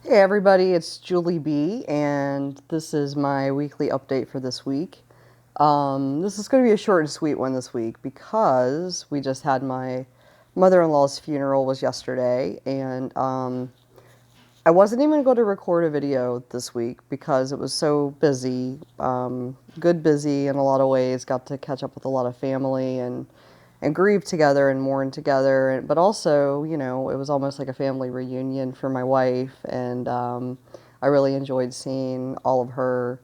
Hey everybody, it's Julie B, and this is my weekly update for this week. This is going to be a short and sweet one this week because we just had my mother-in-law's funeral was yesterday, and I wasn't even going to record a video this week because it was so busy, good busy in a lot of ways. Got to catch up with a lot of family and grieve together and mourn together. But also, it was almost like a family reunion for my wife, and I really enjoyed seeing all of her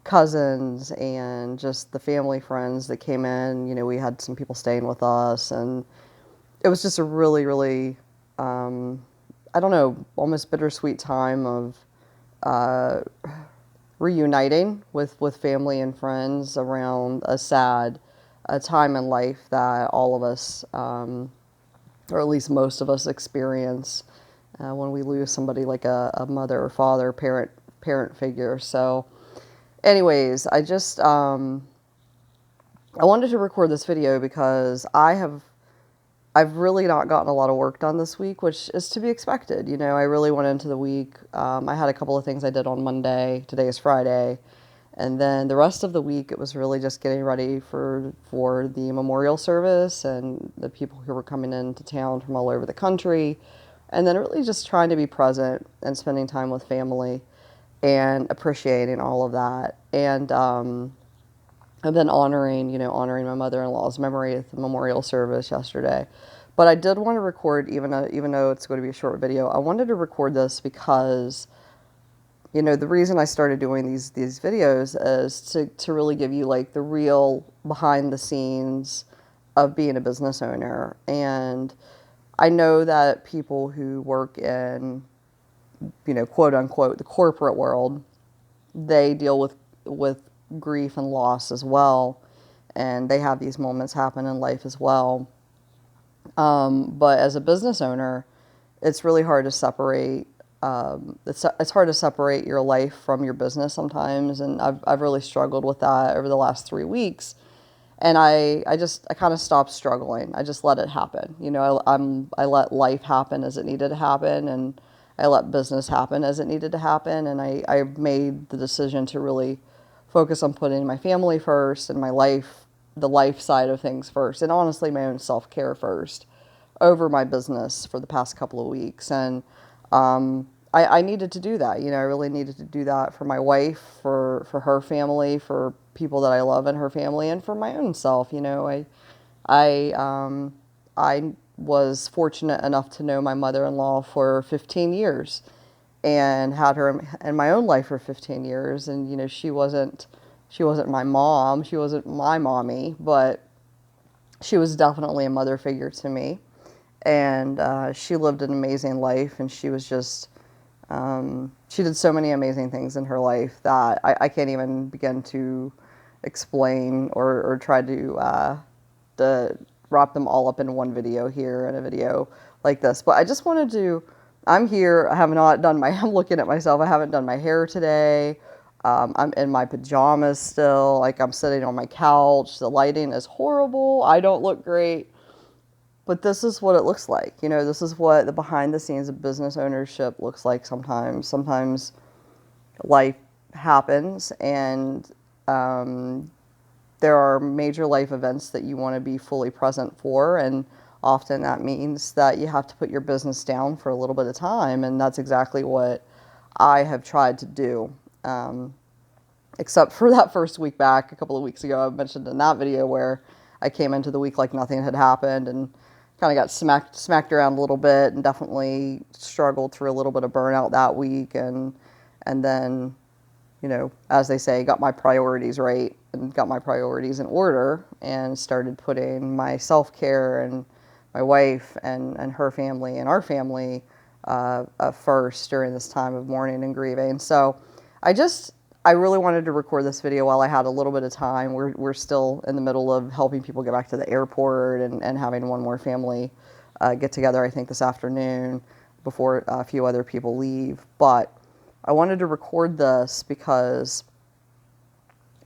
cousins and just the family friends that came in. We had some people staying with us, and it was just a really, really, I don't know, almost bittersweet time of uh, reuniting with family and friends around a sad time in life that all of us, or at least most of us, experience when we lose somebody like a mother or father, parent figure. So, anyways, I wanted to record this video because I've really not gotten a lot of work done this week, which is to be expected. I really went into the week. I had a couple of things I did on Monday. Today is Friday. And then the rest of the week, it was really just getting ready for the memorial service and the people who were coming into town from all over the country. And then really just trying to be present and spending time with family and appreciating all of that. And then honoring my mother-in-law's memory at the memorial service yesterday. But I did want to record, even though it's going to be a short video, I wanted to record this because, the reason I started doing these videos is to really give you like the real behind the scenes of being a business owner. And I know that people who work in, quote unquote, the corporate world, they deal with grief and loss as well, and they have these moments happen in life as well. But as a business owner, it's really hard to separate. It's hard to separate your life from your business sometimes, and I've really struggled with that over the last 3 weeks. And I kind of stopped struggling. I just let it happen. I let life happen as it needed to happen, and I let business happen as it needed to happen. And I made the decision to really focus on putting my family first and my life, the life side of things first, and honestly, my own self care first over my business for the past couple of weeks. And I needed to do that. I really needed to do that for my wife, for her family, for people that I love in her family, and for my own self. I was fortunate enough to know my mother-in-law for 15 years and had her in my own life for 15 years. And, she wasn't my mom. She wasn't my mommy, but she was definitely a mother figure to me. And she lived an amazing life, and she did so many amazing things in her life that I can't even begin to explain or try to wrap them all up in one video here in a video like this. But I just wanted to, I'm here. I have not done I'm looking at myself. I haven't done my hair today. I'm in my pajamas still. Like, I'm sitting on my couch. The lighting is horrible. I don't look great. But this is what it looks like. This is what the behind the scenes of business ownership looks like sometimes. Sometimes life happens, and there are major life events that you want to be fully present for. And often that means that you have to put your business down for a little bit of time. And that's exactly what I have tried to do. Except for that first week back a couple of weeks ago, I mentioned in that video where I came into the week like nothing had happened and kind of got smacked around a little bit, and definitely struggled through a little bit of burnout that week. And then, as they say, got my priorities right and got my priorities in order and started putting my self-care and my wife and her family and our family first during this time of mourning and grieving. So I just I really wanted to record this video while I had a little bit of time. We're still in the middle of helping people get back to the airport and having one more family get together, I think, this afternoon before a few other people leave. But I wanted to record this because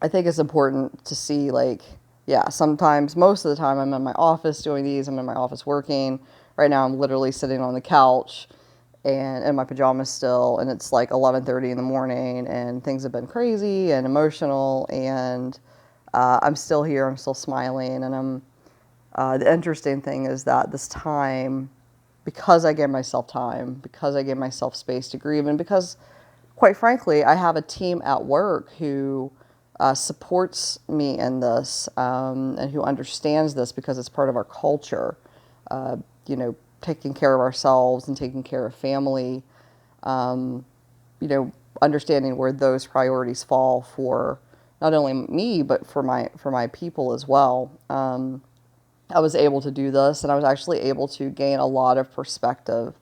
I think it's important to see, like, yeah, sometimes, most of the time, I'm in my office doing these. I'm in my office working. Right now, I'm literally sitting on the couch and in my pajamas still, and it's like 11:30 in the morning, and things have been crazy and emotional, and I'm still here, I'm still smiling, and the interesting thing is that this time, because I gave myself time, because I gave myself space to grieve, and because, quite frankly, I have a team at work who supports me in this, and who understands this because it's part of our culture. Uh, you know, taking care of ourselves and taking care of family, um, understanding where those priorities fall for not only me but for my people as well. I was able to do this, and I was actually able to gain a lot of perspective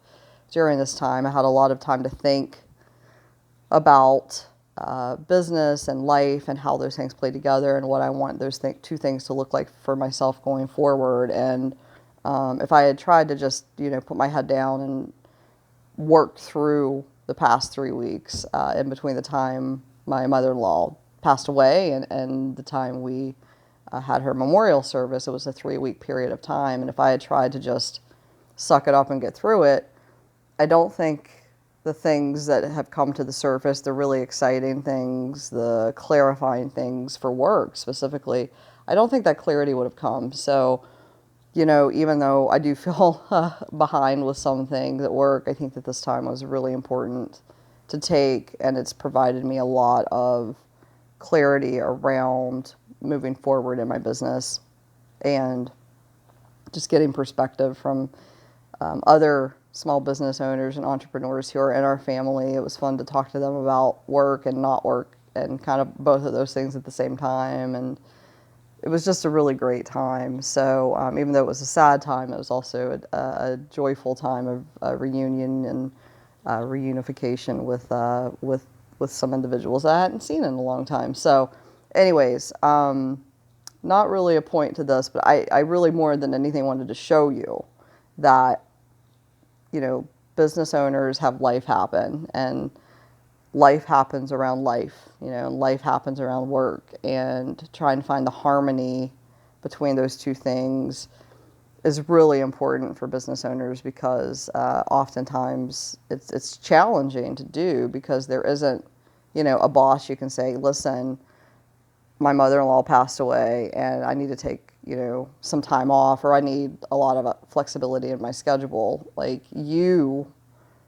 during this time. I had a lot of time to think about business and life and how those things play together and what I want those two things to look like for myself going forward. And if I had tried to just, put my head down and work through the past 3 weeks in between the time my mother-in-law passed away and the time we had her memorial service, it was a 3-week period of time. And if I had tried to just suck it up and get through it, I don't think the things that have come to the surface, the really exciting things, the clarifying things for work specifically, I don't think that clarity would have come. So, even though I do feel behind with some things at work, I think that this time was really important to take, and it's provided me a lot of clarity around moving forward in my business and just getting perspective from other small business owners and entrepreneurs who are in our family. It was fun to talk to them about work and not work and kind of both of those things at the same time. And it was just a really great time. So even though it was a sad time, it was also a joyful time of reunion and reunification with some individuals I hadn't seen in a long time. So anyways, not really a point to this, but I really more than anything wanted to show you that, business owners have life happen, and life happens around life, and life happens around work, and trying to find the harmony between those two things is really important for business owners because oftentimes it's challenging to do because there isn't, a boss you can say, listen, my mother-in-law passed away and I need to take, some time off, or I need a lot of flexibility in my schedule.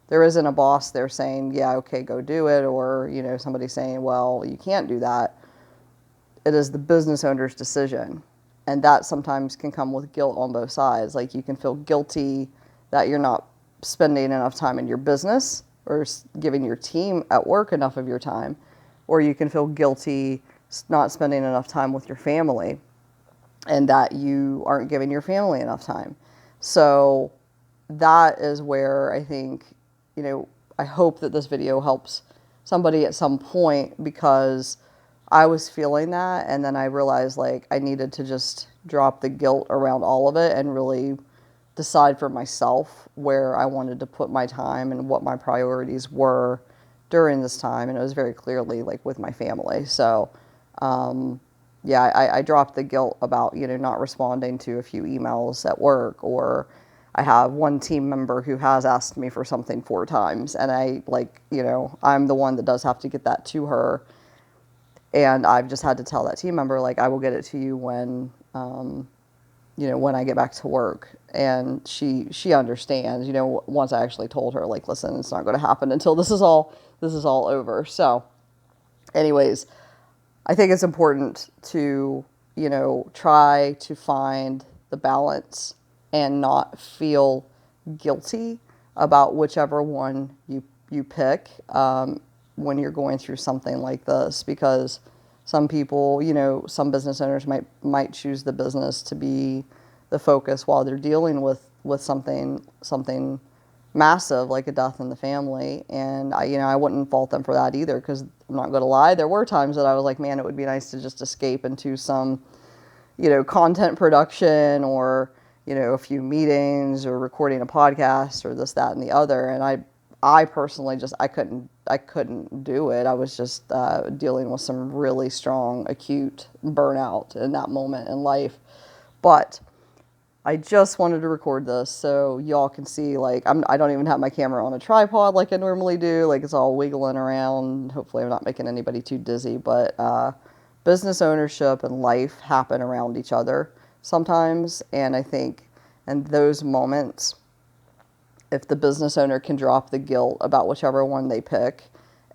There isn't a boss there saying, yeah, okay, go do it. Or, somebody saying, well, you can't do that. It is the business owner's decision. And that sometimes can come with guilt on both sides. Like you can feel guilty that you're not spending enough time in your business or giving your team at work enough of your time. Or you can feel guilty not spending enough time with your family and that you aren't giving your family enough time. So that is where I think, I hope that this video helps somebody at some point, because I was feeling that, and then I realized like I needed to just drop the guilt around all of it and really decide for myself where I wanted to put my time and what my priorities were during this time. And it was very clearly like with my family. So yeah, I dropped the guilt about, not responding to a few emails at work, or I have one team member who has asked me for something 4 times, and I'm the one that does have to get that to her. And I've just had to tell that team member, like, I will get it to you when, when I get back to work. And she understands, once I actually told her, like, listen, it's not going to happen until this is all over. So anyways, I think it's important to, try to find the balance and not feel guilty about whichever one you pick when you're going through something like this. Because some people, some business owners might choose the business to be the focus while they're dealing with something massive like a death in the family. And I wouldn't fault them for that either, because I'm not going to lie, there were times that I was like, man, it would be nice to just escape into some, content production, or, a few meetings, or recording a podcast, or this, that, and the other. And I personally I couldn't do it. I was just dealing with some really strong acute burnout in that moment in life. But I just wanted to record this so y'all can see, like, I don't even have my camera on a tripod like I normally do. Like, it's all wiggling around. Hopefully I'm not making anybody too dizzy, but business ownership and life happen around each other sometimes. And I think in those moments, if the business owner can drop the guilt about whichever one they pick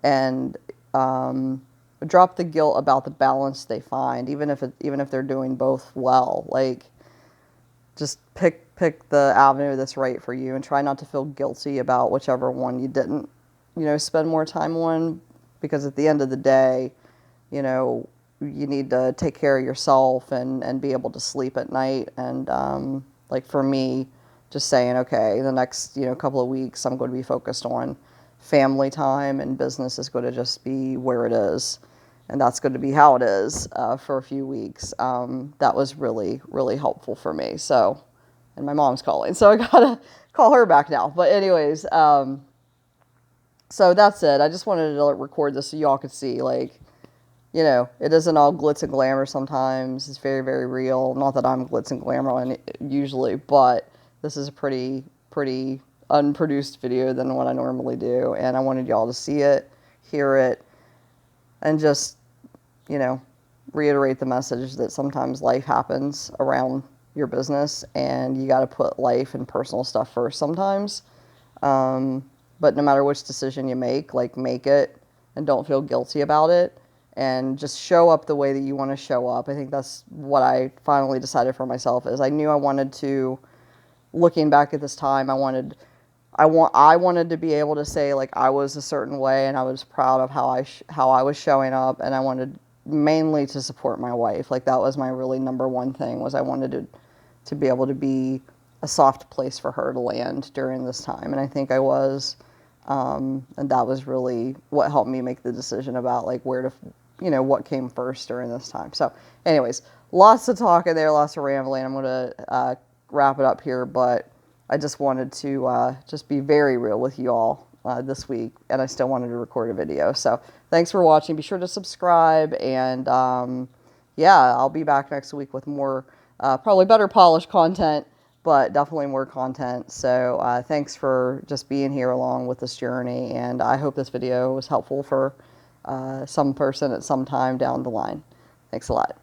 and drop the guilt about the balance they find, even if they're doing both well, like, just pick the avenue that's right for you and try not to feel guilty about whichever one you didn't, spend more time on, because at the end of the day, you need to take care of yourself and be able to sleep at night. And like for me, just saying, okay, the next, couple of weeks I'm going to be focused on family time, and business is going to just be where it is. And that's going to be how it is for a few weeks. That was really, really helpful for me. So, and my mom's calling, so I gotta call her back now. But anyways, so that's it. I just wanted to record this so y'all could see, like, it isn't all glitz and glamour sometimes. It's very, very real. Not that I'm glitz and glamour usually, but this is a pretty unproduced video than what I normally do. And I wanted y'all to see it, hear it, and just, reiterate the message that sometimes life happens around your business and you got to put life and personal stuff first sometimes. But no matter which decision you make, like, make it and don't feel guilty about it, and just show up the way that you want to show up. I think that's what I finally decided for myself. Is I knew I wanted to, looking back at this time, I wanted to be able to say, like, I was a certain way and I was proud of how I was showing up, and I wanted mainly to support my wife. Like, that was my really number one thing, was I wanted to be able to be a soft place for her to land during this time. And I think I was, and that was really what helped me make the decision about, like, where to, what came first during this time. So anyways, lots to talk in there, lots of rambling. I'm going to wrap it up here, but I just wanted to just be very real with you all this week, and I still wanted to record a video. So thanks for watching. Be sure to subscribe, and yeah, I'll be back next week with more, probably better polished content, but definitely more content. So thanks for just being here along with this journey, and I hope this video was helpful for some person at some time down the line. Thanks a lot.